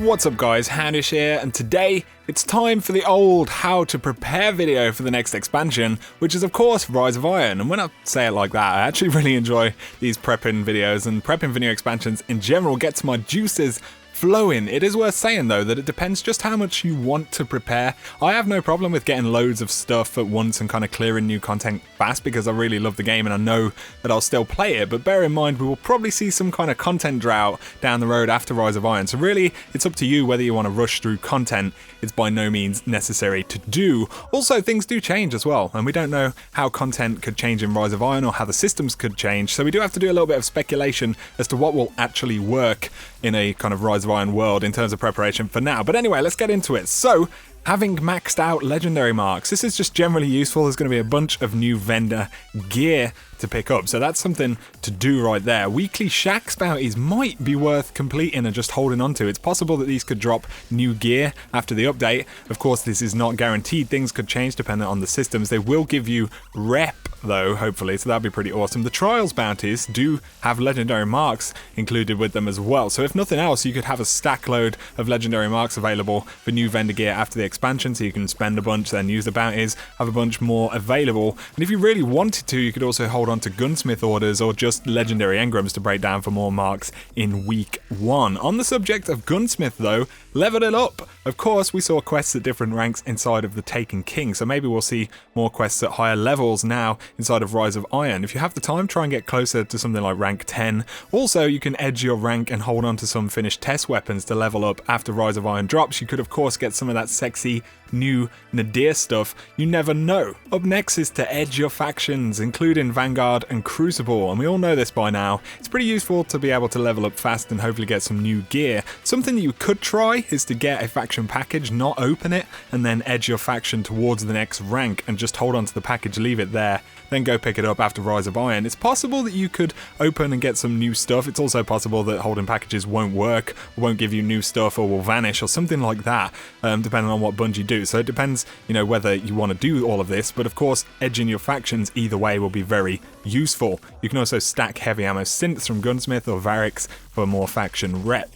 What's up guys, XHOUNDISHx here, and today it's time for the old how to prepare video for the next expansion, which is of course Rise of Iron. And when I say it like that, I actually really enjoy these prepping videos, and prepping video expansions in general gets my juices flowing. It is worth saying though that it depends just how much you want to prepare. I have no problem with getting loads of stuff at once and kind of clearing new content fast because I really love the game and I know that I'll still play it, but bear in mind we will probably see some kind of content drought down the road after Rise of Iron, so really it's up to you whether you want to rush through content. It's by no means necessary to do. Also, things do change as well, and we don't know how content could change in Rise of Iron or how the systems could change, so we do have to do a little bit of speculation as to what will actually work in a kind of Rise of Iron world in terms of preparation for now. But anyway, let's get into it. So, having maxed out legendary marks, this is just generally useful. There's going to be a bunch of new vendor gear to pick up, so that's something to do right there. Weekly Shax bounties might be worth completing and just holding on to. It's possible that these could drop new gear after the update. Of course, this is not guaranteed. Things could change depending on the systems. They will give you rep though, hopefully, so that'd be pretty awesome. The trials bounties do have legendary marks included with them as well, so if nothing else, you could have a stack load of legendary marks available for new vendor gear after the expansion, so you can spend a bunch, then use the bounties, have a bunch more available. And if you really wanted to, you could also hold on to gunsmith orders or just legendary engrams to break down for more marks in week 1. On the subject of gunsmith though, level it up. Of course, we saw quests at different ranks inside of the Taken King, so maybe we'll see more quests at higher levels now inside of Rise of Iron. If you have the time, try and get closer to something like rank 10. Also, you can edge your rank and hold on to some finished test weapons to level up after Rise of Iron drops. You could of course get some of that sexy new Nadir stuff. You never know. Up next is to edge your factions, including Vanguard and Crucible, and we all know this by now. It's pretty useful to be able to level up fast and hopefully get some new gear. Something that you could try is to get a faction package, not open it, and then edge your faction towards the next rank and just hold on to the package, leave it there, then go pick it up after Rise of Iron. It's possible that you could open and get some new stuff. It's also possible that holding packages won't work, won't give you new stuff, or will vanish or something like that, depending on what Bungie do. So it depends, whether you want to do all of this, but of course edging your factions either way will be very useful. You can also stack heavy ammo synths from Gunsmith or Varix for more faction rep.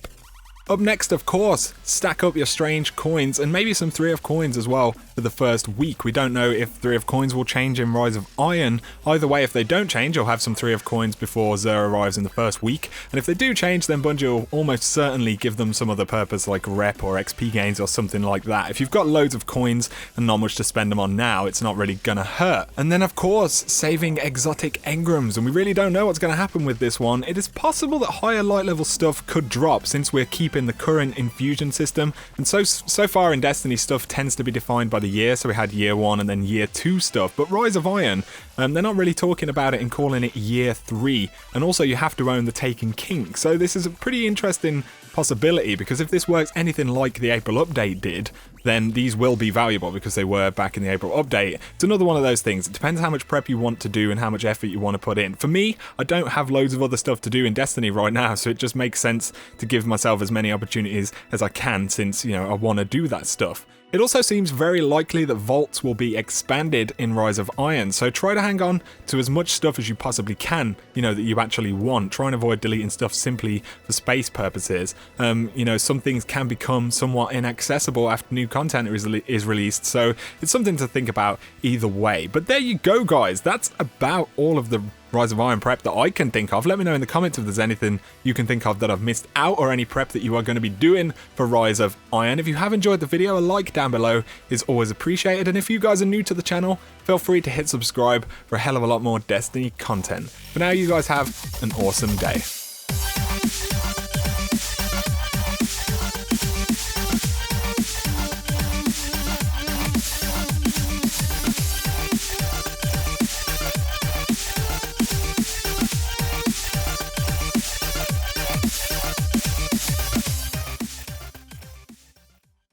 Up next, of course, stack up your strange coins and maybe some 3 of coins as well for the first week. We don't know if 3 of coins will change in Rise of Iron. Either way, if they don't change, you'll have some 3 of coins before Xur arrives in the first week. And if they do change, then Bungie will almost certainly give them some other purpose like rep or XP gains or something like that. If you've got loads of coins and not much to spend them on now, it's not really gonna hurt. And then of course, saving exotic engrams, and we really don't know what's gonna happen with this one. It is possible that higher light level stuff could drop since we're keeping the current infusion system, and so far in Destiny stuff tends to be defined by the year, so we had year 1 and then year 2 stuff, but Rise of Iron, they're not really talking about it and calling it year 3, and also you have to own the Taken King, so this is a pretty interesting possibility, because if this works anything like the April update did, then these will be valuable because they were back in the April update. It's another one of those things. It depends how much prep you want to do and how much effort you want to put in. For me, I don't have loads of other stuff to do in Destiny right now, so it just makes sense to give myself as many opportunities as I can since, I want to do that stuff. It also seems very likely that vaults will be expanded in Rise of Iron, so try to hang on to as much stuff as you possibly can, that you actually want. Try and avoid deleting stuff simply for space purposes. Some things can become somewhat inaccessible after new content is released, so it's something to think about either way. But there you go, guys. That's about all of the Rise of Iron prep that I can think of. Let me know in the comments if there's anything you can think of that I've missed out, or any prep that you are going to be doing for Rise of Iron. If you have enjoyed the video, a like down below is always appreciated, and if you guys are new to the channel, feel free to hit subscribe for a hell of a lot more Destiny content. For now, you guys have an awesome day.